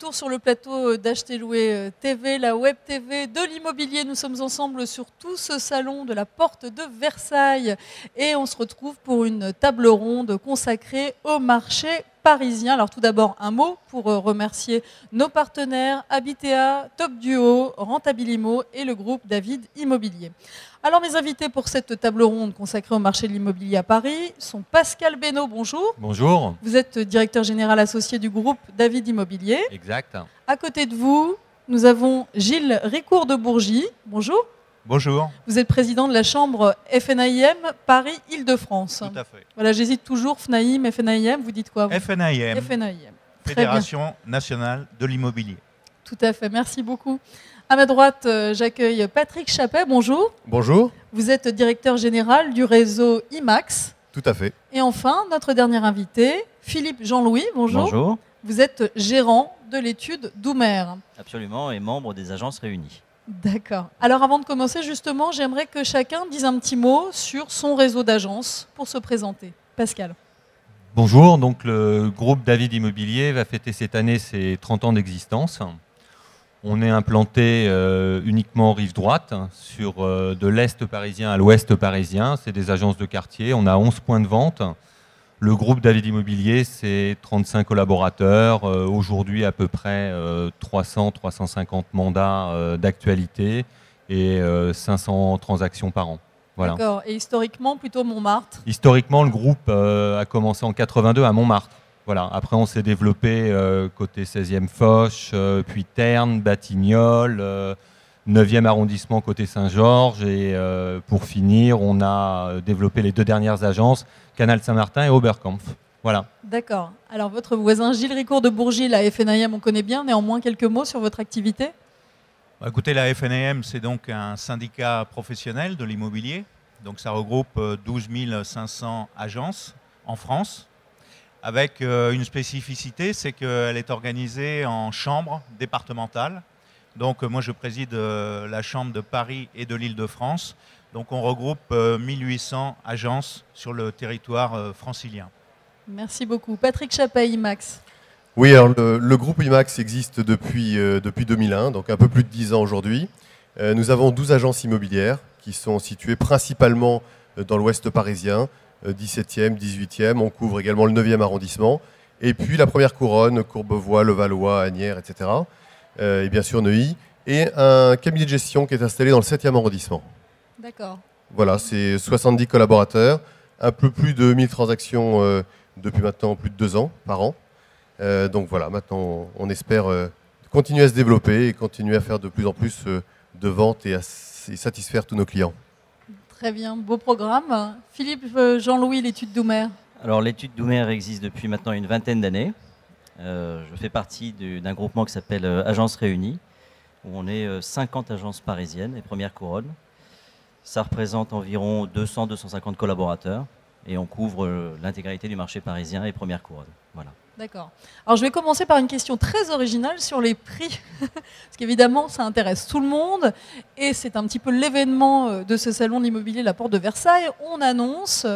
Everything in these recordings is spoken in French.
retour sur le plateau d'Acheter Louer TV, la web TV de l'immobilier. Nous sommes ensemble sur tout ce salon de la porte de Versailles et on se retrouve pour une table ronde consacrée au marché parisien. Alors tout d'abord un mot pour remercier nos partenaires Habitea, Top Duo, Rentabilimo et le groupe David Immobilier. Alors mes invités pour cette table ronde consacrée au marché de l'immobilier à Paris sont Pascal Besneau, bonjour. Bonjour. Vous êtes directeur général associé du groupe David Immobilier. Exact. À côté de vous, nous avons Gilles Ricourt de Bourgie. Bonjour. Bonjour. Vous êtes président de la chambre FNAIM Paris-Île-de-France. Tout à fait. Voilà, j'hésite toujours, FNAIM, FNAIM, vous dites quoi vous? FNAIM, FNAIM. Très Fédération nationale de l'immobilier. Tout à fait, merci beaucoup. À ma droite, j'accueille Patrick Chappet, bonjour. Bonjour. Vous êtes directeur général du réseau IMAX. Tout à fait. Et enfin, notre dernier invité, Philippe Jean-Louis, bonjour. Bonjour. Vous êtes gérant de l'étude Doumer. Absolument, et membre des agences réunies. D'accord. Alors avant de commencer, justement, j'aimerais que chacun dise un petit mot sur son réseau d'agences pour se présenter. Pascal. Bonjour, donc le groupe David Immobilier va fêter cette année ses 30 ans d'existence. On est implanté uniquement rive droite, sur de l'Est parisien à l'Ouest parisien. C'est des agences de quartier. On a 11 points de vente. Le groupe David Immobilier, c'est 35 collaborateurs. Aujourd'hui, à peu près 300-350 mandats d'actualité et 500 transactions par an. Voilà. D'accord. Et historiquement, plutôt Montmartre. Historiquement, le groupe a commencé en 82 à Montmartre. Voilà. Après, on s'est développé côté 16e Foch, puis Terne, Batignolles, 9e arrondissement côté Saint-Georges. Et pour finir, on a développé les deux dernières agences, Canal Saint-Martin et Oberkampf. Voilà. D'accord. Alors, votre voisin Gilles Ricourt de Bourgie, la FNAIM, on connaît bien. Néanmoins, quelques mots sur votre activité. Écoutez, la FNAIM, c'est donc un syndicat professionnel de l'immobilier. Donc ça regroupe 12 500 agences en France, avec une spécificité, c'est qu'elle est organisée en chambres départementales. Donc moi, je préside la chambre de Paris et de l'Île-de-France. Donc on regroupe 1800 agences sur le territoire francilien. Merci beaucoup. Patrick Chappet, IMAX. Oui, alors le groupe IMAX existe depuis 2001, donc un peu plus de 10 ans aujourd'hui. Nous avons 12 agences immobilières qui sont situées principalement dans l'ouest parisien, 17e, 18e. On couvre également le 9e arrondissement. Et puis la première couronne, Courbevoie, Levallois, Asnières, etc. Et bien sûr Neuilly. Et un cabinet de gestion qui est installé dans le 7e arrondissement. D'accord. Voilà, c'est 70 collaborateurs, un peu plus de 1000 transactions depuis maintenant plus de 2 ans par an. Donc voilà, maintenant on espère continuer à se développer et continuer à faire de plus en plus de ventes et à satisfaire tous nos clients. Très bien, beau programme. Philippe Jean-Louis, l'étude Doumer. Alors l'étude Doumer existe depuis maintenant une vingtaine d'années. Je fais partie d'un groupement qui s'appelle Agences Réunies, où on est 50 agences parisiennes et première couronne. Ça représente environ 200-250 collaborateurs et on couvre l'intégralité du marché parisien et première couronne. Voilà. D'accord. Alors je vais commencer par une question très originale sur les prix, parce qu'évidemment ça intéresse tout le monde et c'est un petit peu l'événement de ce salon de l'immobilier La Porte de Versailles. On annonce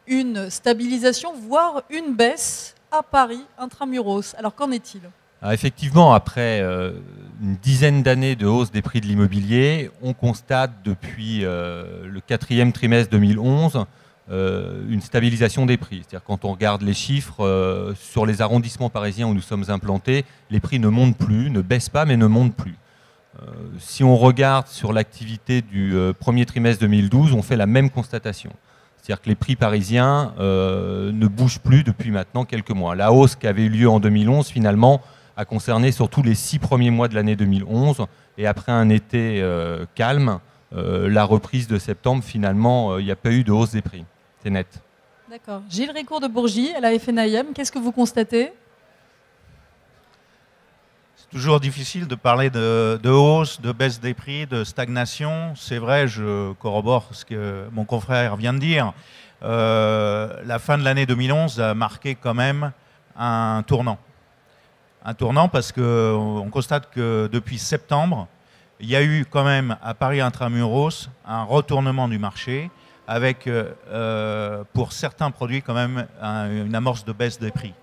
une stabilisation, voire une baisse à Paris, intramuros. Alors qu'en est-il ? Alors, effectivement, après une dizaine d'années de hausse des prix de l'immobilier, on constate depuis le 4e trimestre 2011 une stabilisation des prix. C'est-à-dire quand on regarde les chiffres sur les arrondissements parisiens où nous sommes implantés, les prix ne montent plus, ne baissent pas, mais ne montent plus. Si on regarde sur l'activité du premier trimestre 2012, on fait la même constatation. C'est-à-dire que les prix parisiens ne bougent plus depuis maintenant quelques mois. La hausse qui avait eu lieu en 2011, finalement, a concerné surtout les 6 premiers mois de l'année 2011. Et après un été calme, la reprise de septembre, finalement, il n'y a pas eu de hausse des prix. C'est net. D'accord. Gilles Ricourt de Bourgie, à la FNAIM, qu'est-ce que vous constatez ? C'est toujours difficile de parler de hausse, de baisse des prix, de stagnation. C'est vrai, je corrobore ce que mon confrère vient de dire. La fin de l'année 2011 a marqué quand même un tournant. Un tournant parce qu'on constate que depuis septembre, il y a eu quand même à Paris intramuros un retournement du marché avec, pour certains produits, quand même une amorce de baisse des prix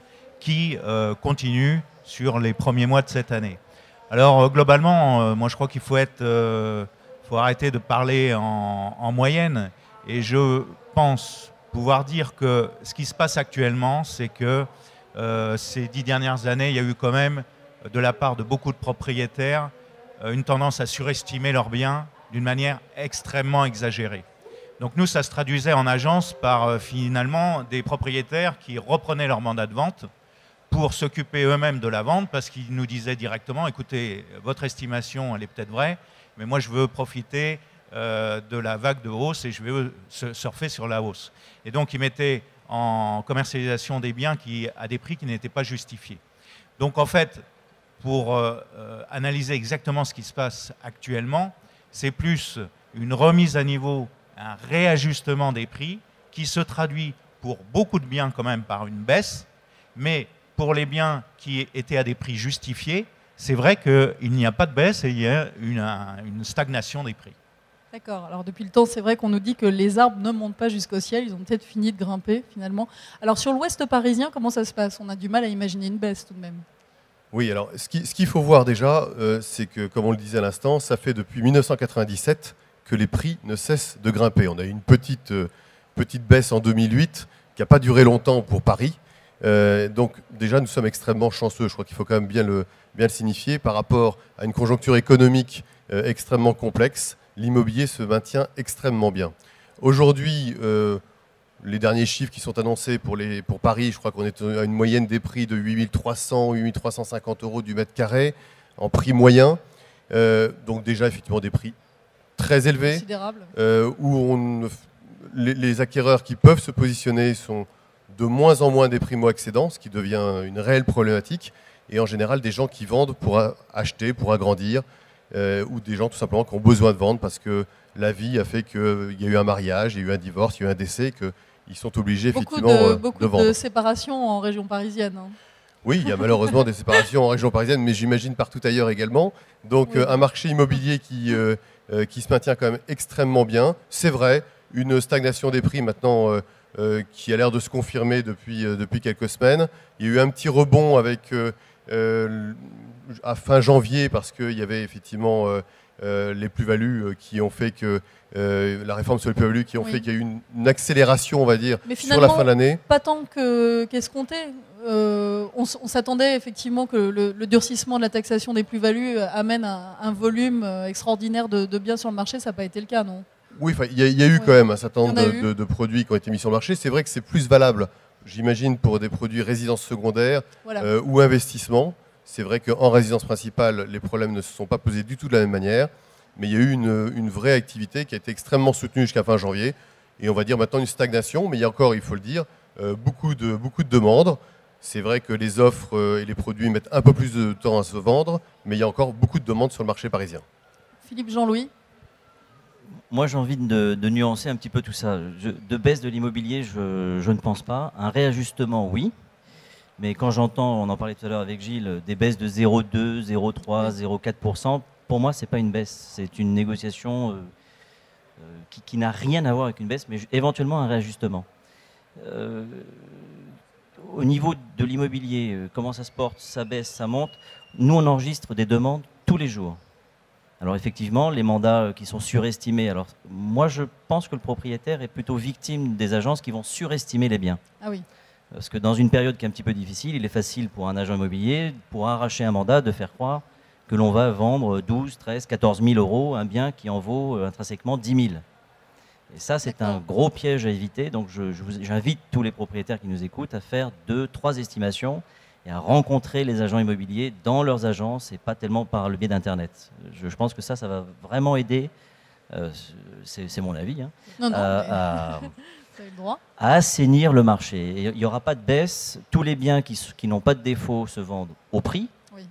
qui continue sur les premiers mois de cette année. Alors globalement, moi je crois qu'il faut arrêter de parler en moyenne, et je pense pouvoir dire que ce qui se passe actuellement, c'est que ces 10 dernières années, il y a eu quand même, de la part de beaucoup de propriétaires, une tendance à surestimer leurs biens d'une manière extrêmement exagérée. Donc nous, ça se traduisait en agence par finalement des propriétaires qui reprenaient leur mandat de vente pour s'occuper eux-mêmes de la vente, parce qu'ils nous disaient directement, écoutez, votre estimation, elle est peut-être vraie, mais moi je veux profiter de la vague de hausse et je veux surfer sur la hausse. Et donc ils mettaient en commercialisation des biens à des prix qui n'étaient pas justifiés. Donc en fait, pour analyser exactement ce qui se passe actuellement, c'est plus une remise à niveau, un réajustement des prix qui se traduit pour beaucoup de biens quand même par une baisse, mais pour les biens qui étaient à des prix justifiés, c'est vrai qu'il n'y a pas de baisse et il y a une stagnation des prix. D'accord. Alors depuis le temps, c'est vrai qu'on nous dit que les arbres ne montent pas jusqu'au ciel, ils ont peut-être fini de grimper finalement. Alors sur l'ouest parisien, comment ça se passe? On a du mal à imaginer une baisse tout de même. Oui, alors ce qu'il faut voir déjà, c'est que, comme on le disait à l'instant, ça fait depuis 1997 que les prix ne cessent de grimper. On a eu une petite baisse en 2008 qui n'a pas duré longtemps pour Paris. Donc déjà, nous sommes extrêmement chanceux. Je crois qu'il faut quand même bien le signifier. Par rapport à une conjoncture économique extrêmement complexe, l'immobilier se maintient extrêmement bien. Aujourd'hui, les derniers chiffres qui sont annoncés pour Paris, je crois qu'on est à une moyenne des prix de 8 300, 8 350 € du mètre carré en prix moyen. Donc déjà, effectivement, des prix très élevés, où les acquéreurs qui peuvent se positionner sont de moins en moins des primo-accédants, ce qui devient une réelle problématique, et en général des gens qui vendent pour acheter, pour agrandir, ou des gens tout simplement qui ont besoin de vendre parce que la vie a fait qu'il y a eu un mariage, il y a eu un divorce, il y a eu un décès, qu'ils sont obligés effectivement de vendre. Beaucoup de séparations en région parisienne. Hein. Oui, il y a malheureusement des séparations en région parisienne, mais j'imagine partout ailleurs également. Donc oui. Un marché immobilier qui se maintient quand même extrêmement bien. C'est vrai, une stagnation des prix maintenant qui a l'air de se confirmer depuis quelques semaines. Il y a eu un petit rebond avec à fin janvier parce qu'il y avait effectivement les plus-values qui ont fait que la réforme sur les plus-values qui ont fait qu'il y a eu une accélération, on va dire, sur la fin de l'année. Pas tant qu'escompté. On s'attendait effectivement que le durcissement de la taxation des plus-values amène un volume extraordinaire de biens sur le marché. Ça n'a pas été le cas, non? Oui, il y a eu quand même un certain nombre de produits qui ont été mis sur le marché. C'est vrai que c'est plus valable, j'imagine, pour des produits résidence secondaire ou investissement. C'est vrai qu'en résidence principale, les problèmes ne se sont pas posés du tout de la même manière, mais il y a eu une vraie activité qui a été extrêmement soutenue jusqu'à fin janvier. Et on va dire maintenant une stagnation, mais il y a encore, il faut le dire, beaucoup de demandes. C'est vrai que les offres et les produits mettent un peu plus de temps à se vendre, mais il y a encore beaucoup de demandes sur le marché parisien. Philippe Jean-Louis? Moi, j'ai envie de nuancer un petit peu tout ça. De baisse de l'immobilier, je ne pense pas. Un réajustement, oui. Mais quand j'entends, on en parlait tout à l'heure avec Gilles, des baisses de 0,2, 0,3, 0,4%, pour moi, ce n'est pas une baisse. C'est une négociation qui n'a rien à voir avec une baisse, mais éventuellement un réajustement. Au niveau de l'immobilier, comment ça se porte, ça baisse, ça monte. Nous, on enregistre des demandes tous les jours. Alors effectivement, les mandats qui sont surestimés. Alors moi, je pense que le propriétaire est plutôt victime des agences qui vont surestimer les biens. Ah oui. Parce que dans une période qui est un petit peu difficile, il est facile pour un agent immobilier, pour arracher un mandat, de faire croire que l'on va vendre 12, 13, 14 000 € un bien qui en vaut intrinsèquement 10 000. Et ça, c'est un gros piège à éviter. Donc j'invite tous les propriétaires qui nous écoutent à faire 2-3 estimations et à rencontrer les agents immobiliers dans leurs agences et pas tellement par le biais d'Internet. Je pense que ça va vraiment aider, c'est mon avis, hein, à assainir le marché. Et il n'y aura pas de baisse. Tous les biens qui n'ont pas de défaut se vendent au prix. Oui.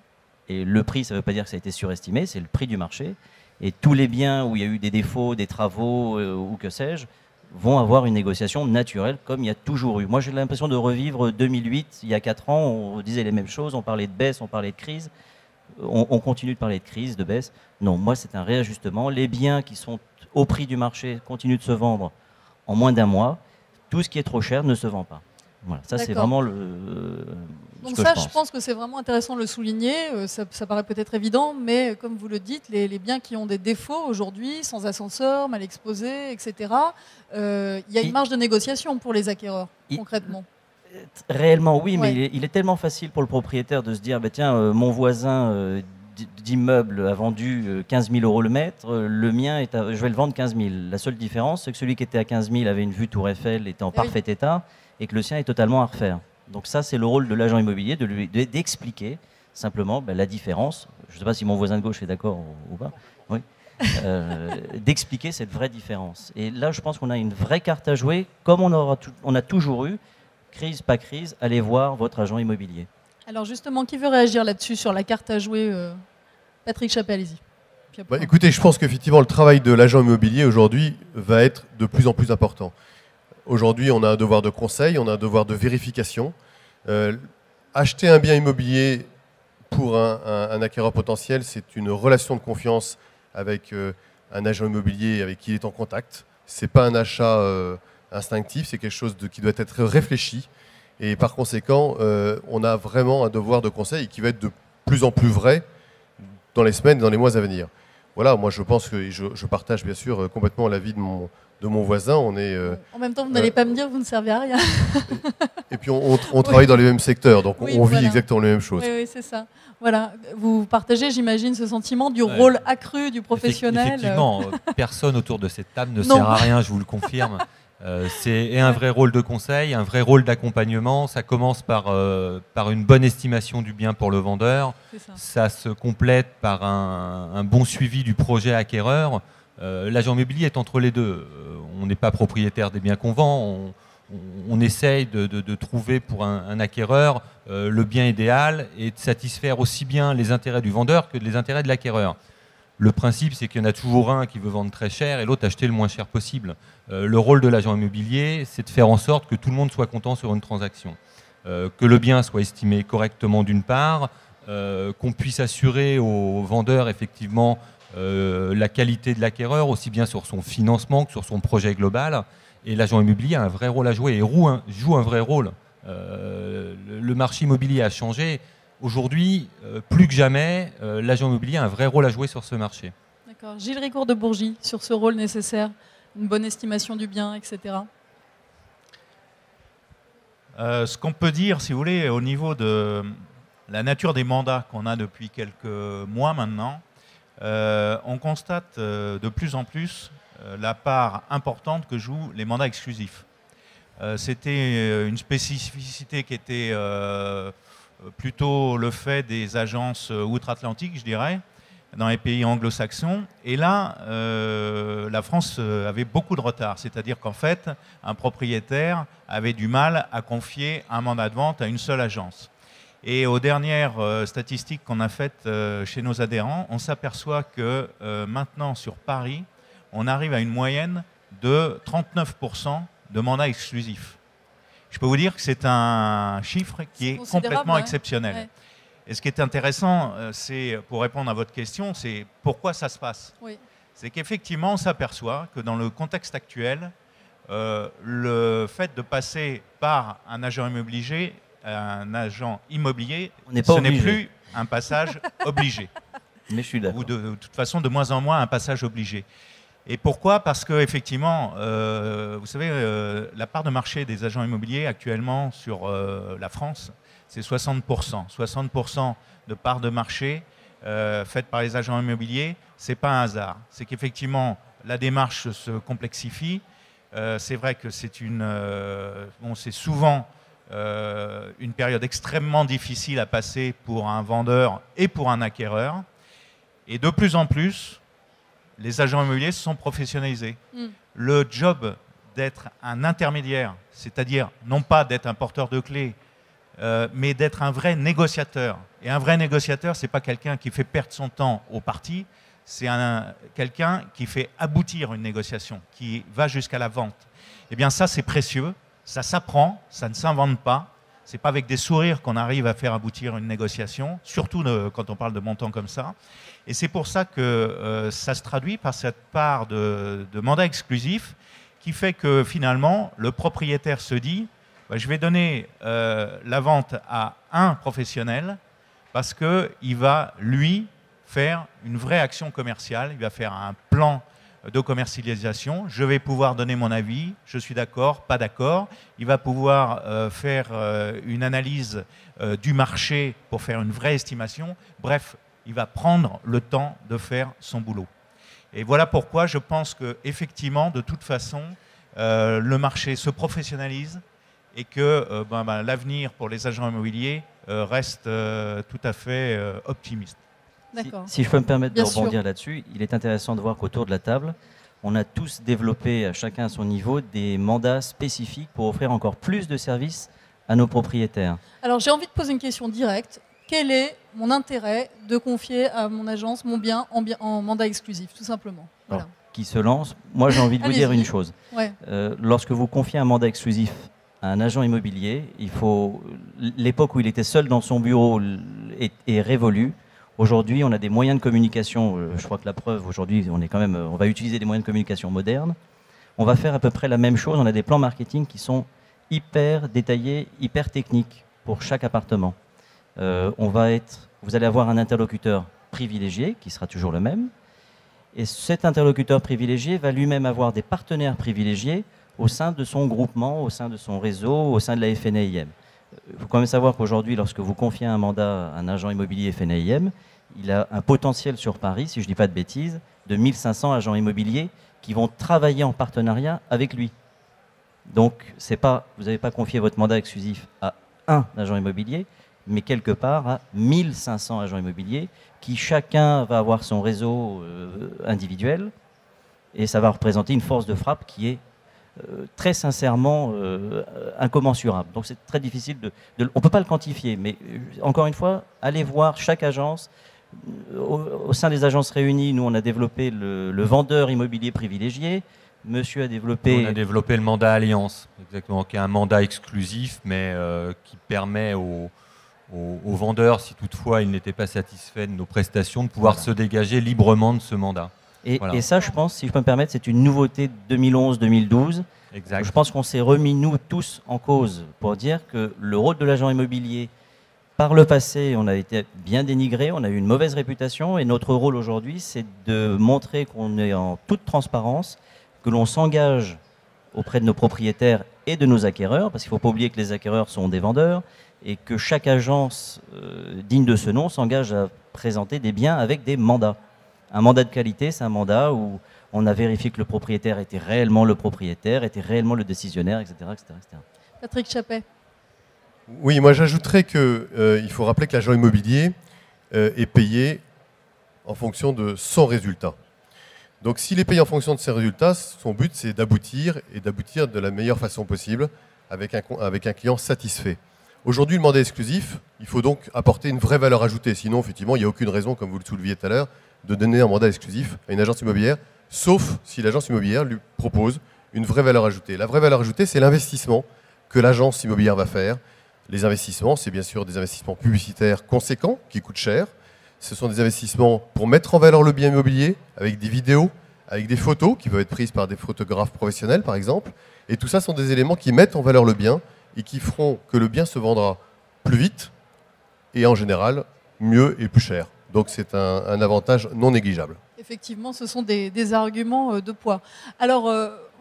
Et le prix, ça ne veut pas dire que ça a été surestimé, c'est le prix du marché. Et tous les biens où il y a eu des défauts, des travaux ou que sais-je, vont avoir une négociation naturelle comme il y a toujours eu. Moi, j'ai l'impression de revivre 2008, il y a 4 ans, on disait les mêmes choses, on parlait de baisse, on parlait de crise. On continue de parler de crise, de baisse. Non, moi, c'est un réajustement. Les biens qui sont au prix du marché continuent de se vendre en moins d'un mois. Tout ce qui est trop cher ne se vend pas. Voilà, ça c'est D'accord. vraiment le. Donc ce que ça, je je pense que c'est vraiment intéressant de le souligner. Ça paraît peut-être évident, mais comme vous le dites, les biens qui ont des défauts aujourd'hui, sans ascenseur, mal exposés, etc., il y a une marge de négociation pour les acquéreurs, concrètement. Réellement, oui, mais Ouais. il est tellement facile pour le propriétaire de se dire, bah, tiens, mon voisin d'immeuble a vendu 15 000 euros le mètre, le mien, je vais le vendre 15 000. La seule différence, c'est que celui qui était à 15 000 avait une vue Tour Eiffel, était en parfait état, et que le sien est totalement à refaire. Donc ça, c'est le rôle de l'agent immobilier, d'expliquer simplement la différence. Je ne sais pas si mon voisin de gauche est d'accord ou pas. Oui. D'expliquer cette vraie différence. Et là, je pense qu'on a une vraie carte à jouer, comme on a toujours eu. Crise, pas crise, allez voir votre agent immobilier. Alors justement, qui veut réagir là-dessus, sur la carte à jouer Patrick Chappé, allez-y. Écoutez, je pense qu'effectivement, le travail de l'agent immobilier aujourd'hui va être de plus en plus important. Aujourd'hui, on a un devoir de conseil, on a un devoir de vérification. Acheter un bien immobilier pour un acquéreur potentiel, c'est une relation de confiance avec un agent immobilier avec qui il est en contact. Ce n'est pas un achat instinctif, c'est quelque chose qui doit être réfléchi. Et par conséquent, on a vraiment un devoir de conseil qui va être de plus en plus vrai dans les semaines et dans les mois à venir. Voilà, moi je pense que je partage bien sûr complètement l'avis de mon voisin. On est, en même temps, vous n'allez pas me dire que vous ne servez à rien. Et puis on travaille dans les mêmes secteurs, donc Oui, on vit voilà. exactement les mêmes choses. Oui, c'est ça. Voilà. Vous partagez, j'imagine, ce sentiment du rôle accru du professionnel. Effectivement, personne autour de cette table ne Non. sert à rien, je vous le confirme. C'est un vrai rôle de conseil, un vrai rôle d'accompagnement. Ça commence par une bonne estimation du bien pour le vendeur. Ça se complète par un bon suivi du projet acquéreur. L'agent immobilier est entre les deux. On n'est pas propriétaire des biens qu'on vend. On essaye de trouver pour un acquéreur le bien idéal et de satisfaire aussi bien les intérêts du vendeur que les intérêts de l'acquéreur. Le principe, c'est qu'il y en a toujours un qui veut vendre très cher et l'autre acheter le moins cher possible. Le rôle de l'agent immobilier, c'est de faire en sorte que tout le monde soit content sur une transaction. Que le bien soit estimé correctement d'une part, qu'on puisse assurer au vendeur effectivement la qualité de l'acquéreur, aussi bien sur son financement que sur son projet global. Et l'agent immobilier a un vrai rôle à jouer et joue un vrai rôle. Le marché immobilier a changé. Aujourd'hui, plus que jamais, l'agent immobilier a un vrai rôle à jouer sur ce marché. D'accord. Gilles Ricourt de Bourgie, sur ce rôle nécessaire, une bonne estimation du bien, etc. Ce qu'on peut dire, si vous voulez, au niveau de la nature des mandats qu'on a depuis quelques mois maintenant, on constate de plus en plus la part importante que jouent les mandats exclusifs. C'était une spécificité qui était plutôt le fait des agences outre-Atlantique, je dirais, dans les pays anglo-saxons. Et là, la France avait beaucoup de retard. C'est-à-dire qu'en fait, un propriétaire avait du mal à confier un mandat de vente à une seule agence. Et aux dernières statistiques qu'on a faites chez nos adhérents, on s'aperçoit que maintenant, sur Paris, on arrive à une moyenne de 39% de mandats exclusifs. Je peux vous dire que c'est un chiffre qui est complètement exceptionnel. Ouais. Et ce qui est intéressant, c'est, pour répondre à votre question, c'est pourquoi ça se passe. Oui. C'est qu'effectivement, on s'aperçoit que dans le contexte actuel, le fait de passer par un agent immobilier, ce n'est plus un passage obligé. Mais je suis d'accord. Ou de toute façon, de moins en moins, un passage obligé. Et pourquoi ? Parce qu'effectivement, vous savez, la part de marché des agents immobiliers actuellement sur la France, c'est 60%. 60% de part de marché faite par les agents immobiliers, ce n'est pas un hasard. C'est qu'effectivement, la démarche se complexifie. C'est vrai que c'est souvent une période extrêmement difficile à passer pour un vendeur et pour un acquéreur. Et de plus en plus, les agents immobiliers se sont professionnalisés. Le job d'être un intermédiaire, c'est-à-dire non pas d'être un porteur de clés, mais d'être un vrai négociateur. Et un vrai négociateur, ce n'est pas quelqu'un qui fait perdre son temps aux parties, c'est quelqu'un qui fait aboutir une négociation, qui va jusqu'à la vente. Eh bien ça, c'est précieux, ça s'apprend, ça ne s'invente pas. Ce n'est pas avec des sourires qu'on arrive à faire aboutir une négociation, surtout quand on parle de montants comme ça. Et c'est pour ça que ça se traduit par cette part de mandat exclusif qui fait que finalement, le propriétaire se dit Je vais donner la vente à un professionnel parce qu'il va, lui, faire une vraie action commerciale. Il va faire un plan de commercialisation. Je vais pouvoir donner mon avis. Je suis d'accord, pas d'accord. Il va pouvoir faire une analyse du marché pour faire une vraie estimation. Bref, il va prendre le temps de faire son boulot. Et voilà pourquoi je pense qu'effectivement, de toute façon, le marché se professionnalise et que l'avenir pour les agents immobiliers reste tout à fait optimiste. Si je peux me permettre de rebondir là-dessus, il est intéressant de voir qu'autour de la table, on a tous développé, chacun à son niveau, des mandats spécifiques pour offrir encore plus de services à nos propriétaires. Alors j'ai envie de poser une question directe. Quel est mon intérêt de confier à mon agence mon bien en mandat exclusif, tout simplement? Voilà. Alors, qui se lance? Moi, j'ai envie de vous dire une chose. Ouais. Lorsque vous confiez un mandat exclusif à un agent immobilier, l'époque où il était seul dans son bureau est révolue. Aujourd'hui, on a des moyens de communication. Je crois que la preuve, aujourd'hui, on va utiliser des moyens de communication modernes. On va faire à peu près la même chose. On a des plans marketing qui sont hyper détaillés, hyper techniques pour chaque appartement. Vous allez avoir un interlocuteur privilégié, qui sera toujours le même. Et cet interlocuteur privilégié va lui-même avoir des partenaires privilégiés au sein de son groupement, au sein de son réseau, au sein de la FNAIM. Il faut quand même savoir qu'aujourd'hui, lorsque vous confiez un mandat à un agent immobilier FNAIM, il a un potentiel sur Paris, si je ne dis pas de bêtises, de 1500 agents immobiliers qui vont travailler en partenariat avec lui. Donc, vous n'avez pas confié votre mandat exclusif à un agent immobilier, mais quelque part à 1500 agents immobiliers qui chacun va avoir son réseau individuel et ça va représenter une force de frappe qui est très sincèrement incommensurable. Donc c'est très difficile on ne peut pas le quantifier, mais encore une fois, allez voir chaque agence. Au sein des agences réunies, nous on a développé le vendeur immobilier privilégié. Monsieur a développé... On a développé le mandat Alliance, exactement, qui est un mandat exclusif, mais qui permet aux vendeurs, si toutefois ils n'étaient pas satisfaits de nos prestations, de pouvoir se dégager librement de ce mandat. Et ça, je pense, si je peux me permettre, c'est une nouveauté de 2011-2012. Exact. Je pense qu'on s'est remis, nous tous, en cause pour dire que le rôle de l'agent immobilier, par le passé, on a été bien dénigré, on a eu une mauvaise réputation, et notre rôle aujourd'hui, c'est de montrer qu'on est en toute transparence, que l'on s'engage auprès de nos propriétaires et de nos acquéreurs, parce qu'il ne faut pas oublier que les acquéreurs sont des vendeurs, et que chaque agence digne de ce nom s'engage à présenter des biens avec des mandats. Un mandat de qualité, c'est un mandat où on a vérifié que le propriétaire était réellement le propriétaire, était réellement le décisionnaire, etc. etc., etc. Patrick Chappet. Oui, moi j'ajouterais qu'il faut rappeler que l'agent immobilier est payé en fonction de son résultat. Donc s'il est payé en fonction de ses résultats, son but c'est d'aboutir et d'aboutir de la meilleure façon possible avec un client satisfait. Aujourd'hui, le mandat exclusif, il faut donc apporter une vraie valeur ajoutée. Sinon, effectivement, il n'y a aucune raison, comme vous le souleviez tout à l'heure, de donner un mandat exclusif à une agence immobilière, sauf si l'agence immobilière lui propose une vraie valeur ajoutée. La vraie valeur ajoutée, c'est l'investissement que l'agence immobilière va faire. Les investissements, c'est bien sûr des investissements publicitaires conséquents, qui coûtent cher. Ce sont des investissements pour mettre en valeur le bien immobilier, avec des vidéos, avec des photos, qui peuvent être prises par des photographes professionnels, par exemple. Et tout ça sont des éléments qui mettent en valeur le bien et qui feront que le bien se vendra plus vite et en général mieux et plus cher. Donc c'est un avantage non négligeable. Effectivement, ce sont des arguments de poids. Alors,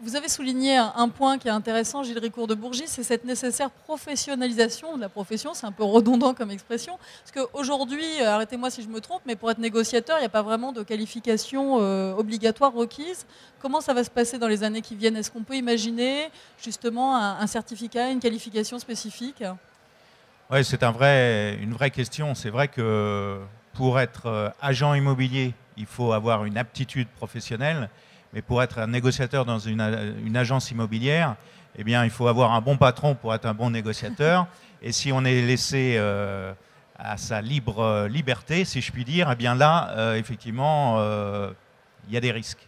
vous avez souligné un point qui est intéressant, Gilles Ricourt de Bourgie, c'est cette nécessaire professionnalisation de la profession. C'est un peu redondant comme expression. Parce qu'aujourd'hui, arrêtez-moi si je me trompe, mais pour être négociateur, il n'y a pas vraiment de qualification obligatoire requise. Comment ça va se passer dans les années qui viennent? Est-ce qu'on peut imaginer justement un certificat, une qualification spécifique? Oui, c'est une vraie question. C'est vrai que pour être agent immobilier, il faut avoir une aptitude professionnelle. Mais pour être un négociateur dans une agence immobilière, eh bien, il faut avoir un bon patron pour être un bon négociateur. Et si on est laissé à sa liberté, si je puis dire, eh bien là, effectivement, il y a des risques.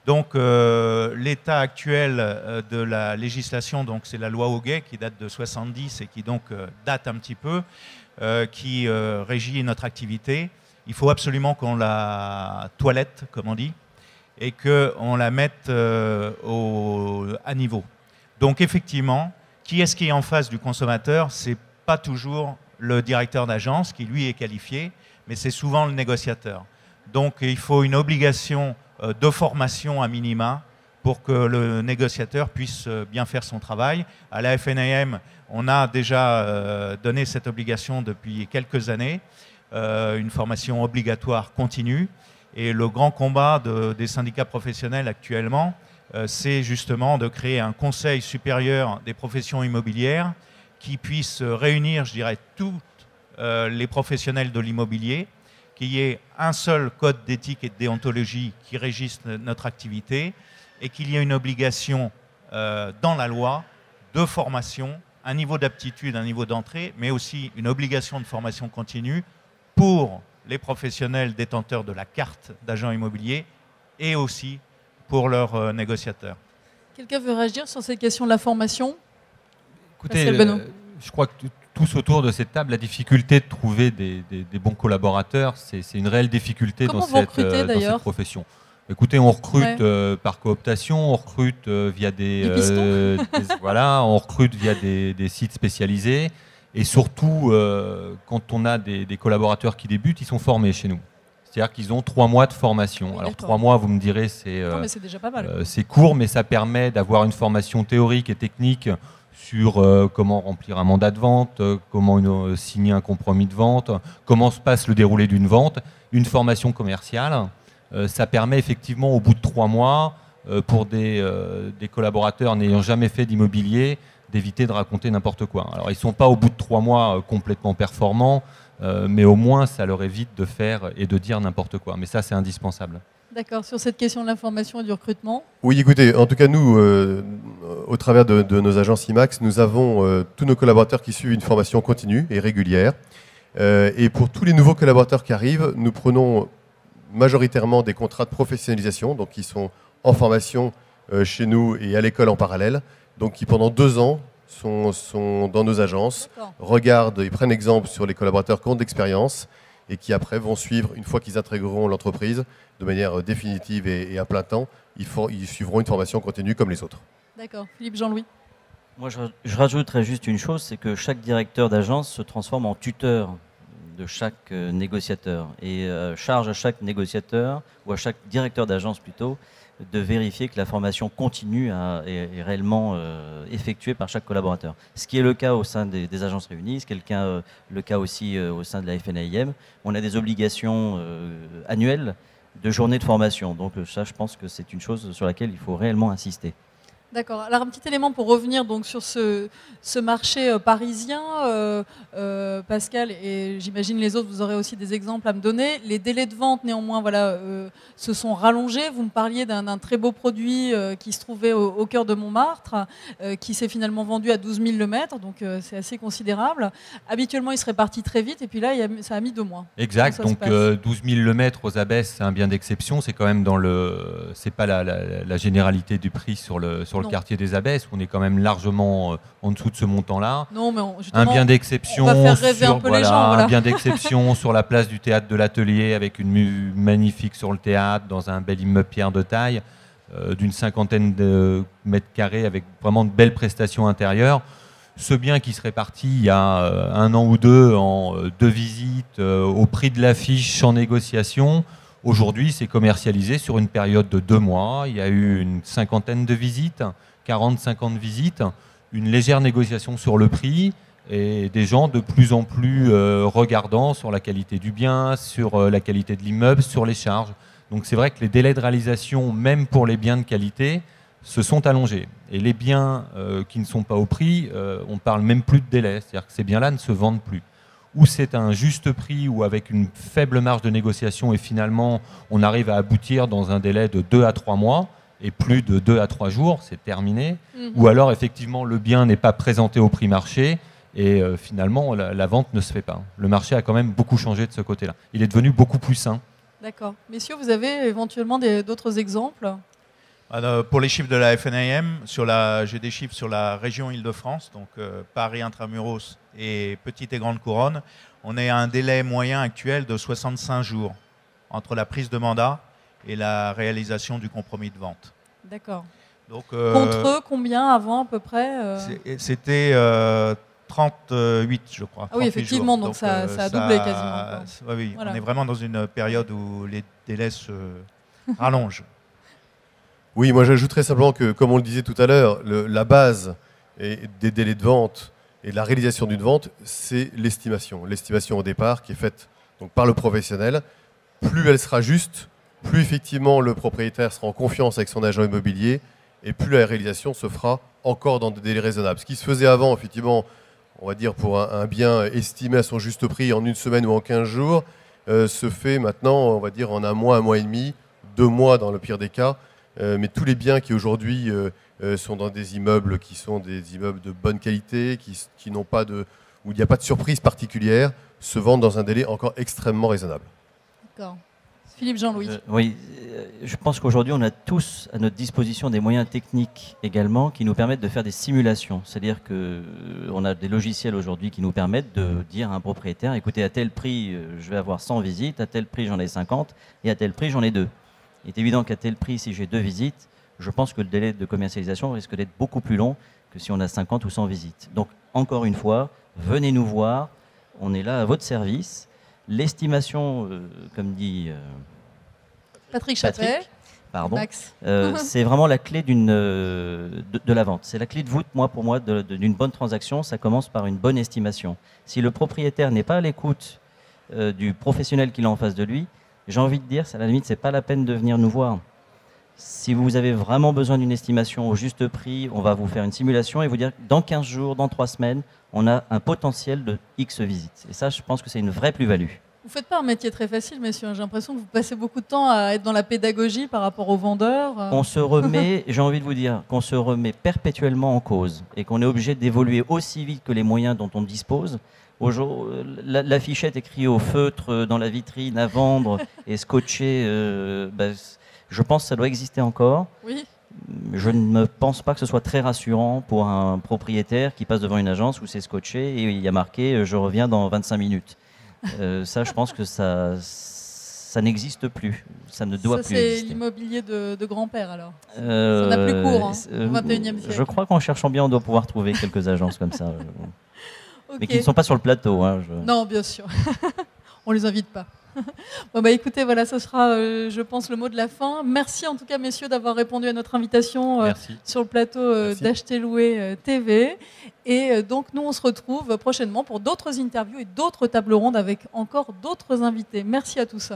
Donc, l'état actuel de la législation, donc c'est la loi Hoguet qui date de 70 et qui donc date un petit peu, qui régit notre activité. Il faut absolument qu'on la toilette, comme on dit, et qu'on la mette à niveau. Donc effectivement, Qui est-ce qui est en face du consommateur? Ce n'est pas toujours le directeur d'agence qui, lui, est qualifié, mais c'est souvent le négociateur. Donc, il faut une obligation de formation à minima pour que le négociateur puisse bien faire son travail. À la FNAM, on a déjà donné cette obligation depuis quelques années, une formation obligatoire continue. Et le grand combat des syndicats professionnels actuellement, c'est justement de créer un conseil supérieur des professions immobilières qui puisse réunir, je dirais, tous les professionnels de l'immobilier, qu'il y ait un seul code d'éthique et de déontologie qui régisse notre activité et qu'il y ait une obligation dans la loi de formation, un niveau d'aptitude, un niveau d'entrée, mais aussi une obligation de formation continue pour les professionnels détenteurs de la carte d'agent immobilier et aussi pour leurs négociateurs. Quelqu'un veut réagir sur cette question de la formation? Écoutez, je crois que tous autour de cette table, la difficulté de trouver des bons collaborateurs, c'est une réelle difficulté dans cette profession. Écoutez, on recrute par cooptation, on recrute via on recrute via des sites spécialisés, et surtout quand on a des collaborateurs qui débutent, ils sont formés chez nous. C'est-à-dire qu'ils ont 3 mois de formation. Oui, alors 3 mois, vous me direz, c'est déjà pas mal. C'est court, mais ça permet d'avoir une formation théorique et technique sur comment remplir un mandat de vente, comment signer un compromis de vente, comment se passe le déroulé d'une vente, une formation commerciale. Ça permet effectivement au bout de 3 mois, pour des collaborateurs n'ayant jamais fait d'immobilier, d'éviter de raconter n'importe quoi. Alors ils ne sont pas au bout de 3 mois complètement performants, mais au moins ça leur évite de faire et de dire n'importe quoi. Mais ça, c'est indispensable. D'accord, sur cette question de l'information et du recrutement? Oui, écoutez, en tout cas, nous, au travers de nos agences IMAX, nous avons tous nos collaborateurs qui suivent une formation continue et régulière. Et pour tous les nouveaux collaborateurs qui arrivent, nous prenons majoritairement des contrats de professionnalisation, donc qui sont en formation chez nous et à l'école en parallèle, donc qui pendant 2 ans sont dans nos agences, regardent et prennent exemple sur les collaborateurs qui ont de l'expérience et qui après vont suivre, une fois qu'ils intégreront l'entreprise de manière définitive et à plein temps, ils suivront une formation continue comme les autres. D'accord. Philippe, Jean-Louis? Moi, je rajouterais juste une chose, c'est que chaque directeur d'agence se transforme en tuteur de chaque négociateur et charge à chaque négociateur ou à chaque directeur d'agence plutôt de vérifier que la formation continue est réellement effectuée par chaque collaborateur. Ce qui est le cas au sein des agences réunies, ce qui est le cas aussi au sein de la FNAIM. On a des obligations annuelles de journées de formation. Donc ça, je pense que c'est une chose sur laquelle il faut réellement insister. D'accord. Alors un petit élément pour revenir donc sur ce marché parisien, Pascal, et j'imagine les autres, vous aurez aussi des exemples à me donner. Les délais de vente, néanmoins, se sont rallongés. Vous me parliez d'un très beau produit qui se trouvait au cœur de Montmartre, qui s'est finalement vendu à 12 000 le mètre, donc c'est assez considérable. Habituellement, il serait parti très vite, et puis là, ça a mis 2 mois. Exact. Donc 12 000 le mètre aux Abbesses, c'est un bien d'exception. C'est quand même c'est pas la généralité du prix sur le quartier des Abbesses, où on est quand même largement en dessous de ce montant-là. Non, mais un bien d'exception, on va faire rêver un peu les gens. Voilà. Un bien d'exception sur la place du théâtre de l'Atelier, avec une vue magnifique sur le théâtre, dans un bel immeuble pierre de taille, d'une 50aine de mètres carrés, avec vraiment de belles prestations intérieures. Ce bien qui serait parti il y a 1 an ou 2 en 2 visites, au prix de l'affiche en négociation. Aujourd'hui, c'est commercialisé sur une période de 2 mois. Il y a eu une 50aine de visites, 40-50 visites, une légère négociation sur le prix et des gens de plus en plus regardants sur la qualité du bien, sur la qualité de l'immeuble, sur les charges. Donc c'est vrai que les délais de réalisation, même pour les biens de qualité, se sont allongés. Et les biens qui ne sont pas au prix, on parle même plus de délai. C'est-à-dire que ces biens-là ne se vendent plus. Ou c'est un juste prix, ou avec une faible marge de négociation, et finalement on arrive à aboutir dans un délai de 2 à 3 mois, et plus de 2 à 3 jours, c'est terminé. Ou alors effectivement le bien n'est pas présenté au prix marché, et finalement la vente ne se fait pas. Le marché a quand même beaucoup changé de ce côté-là. Il est devenu beaucoup plus sain. D'accord. Messieurs, vous avez éventuellement d'autres exemples? Alors, pour les chiffres de la FNAM, j'ai des chiffres sur la région Île-de-France, donc Paris Intramuros et Petite et Grande Couronne. On est à un délai moyen actuel de 65 jours entre la prise de mandat et la réalisation du compromis de vente. D'accord. Donc, Contre eux, combien avant à peu près c'était 38, je crois. Ah oui, 38 effectivement, jours. donc ça a doublé quasiment. Oui, Voilà. on est vraiment dans une période où les délais se rallongent. Oui, moi j'ajouterais simplement que, comme on le disait tout à l'heure, la base des délais de vente et de la réalisation d'une vente, c'est l'estimation. L'estimation au départ qui est faite donc, par le professionnel. Plus elle sera juste, plus effectivement le propriétaire sera en confiance avec son agent immobilier et plus la réalisation se fera encore dans des délais raisonnables. Ce qui se faisait avant, effectivement, on va dire pour un bien estimé à son juste prix en une semaine ou en 15 jours, se fait maintenant, on va dire, en un mois et demi, 2 mois dans le pire des cas. Mais tous les biens qui aujourd'hui sont dans des immeubles qui sont des immeubles de bonne qualité, qui n'ont pas où il n'y a pas de surprise particulière, se vendent dans un délai encore extrêmement raisonnable. D'accord. Philippe Jean-Louis. Oui, je pense qu'aujourd'hui, on a tous à notre disposition des moyens techniques également qui nous permettent de faire des simulations. C'est-à-dire qu'on a des logiciels aujourd'hui qui nous permettent de dire à un propriétaire, écoutez, à tel prix, je vais avoir 100 visites, à tel prix, j'en ai 50, et à tel prix, j'en ai 2. Il est évident qu'à tel prix, si j'ai 2 visites, je pense que le délai de commercialisation risque d'être beaucoup plus long que si on a 50 ou 100 visites. Donc, encore une fois, venez nous voir, on est là à votre service. L'estimation, comme dit Patrick Chappet. Pardon, Max. c'est vraiment la clé de la vente. C'est la clé de voûte, pour moi, d'une bonne transaction. Ça commence par une bonne estimation. Si le propriétaire n'est pas à l'écoute du professionnel qu'il a en face de lui, j'ai envie de dire, à la limite, c'est pas la peine de venir nous voir. Si vous avez vraiment besoin d'une estimation au juste prix, on va vous faire une simulation et vous dire que dans 15 jours, dans 3 semaines, on a un potentiel de X visites. Et ça, je pense que c'est une vraie plus-value. Vous ne faites pas un métier très facile, messieurs. J'ai l'impression que vous passez beaucoup de temps à être dans la pédagogie par rapport aux vendeurs. On se remet, j'ai envie de vous dire, qu'on se remet perpétuellement en cause et qu'on est obligé d'évoluer aussi vite que les moyens dont on dispose. L'affichette écrite au feutre dans la vitrine à vendre et scotché, je pense que ça doit exister encore. Oui. Je ne pense pas que ce soit très rassurant pour un propriétaire qui passe devant une agence où c'est scotché et il y a marqué « je reviens dans 25 minutes ». Ça, je pense que ça n'existe plus. Ça ne doit plus exister. Ça, c'est l'immobilier de grand-père, alors. Ça n'a plus cours, au XXIe siècle. Je crois qu'en cherchant bien, on doit pouvoir trouver quelques agences comme ça. Okay. Mais qui ne sont pas sur le plateau. Non, bien sûr. On ne les invite pas. Bon, écoutez, voilà, ce sera, je pense, le mot de la fin. Merci en tout cas, messieurs, d'avoir répondu à notre invitation sur le plateau d'Acheter Louer TV. Et donc, nous, on se retrouve prochainement pour d'autres interviews et d'autres tables rondes avec encore d'autres invités. Merci à tous.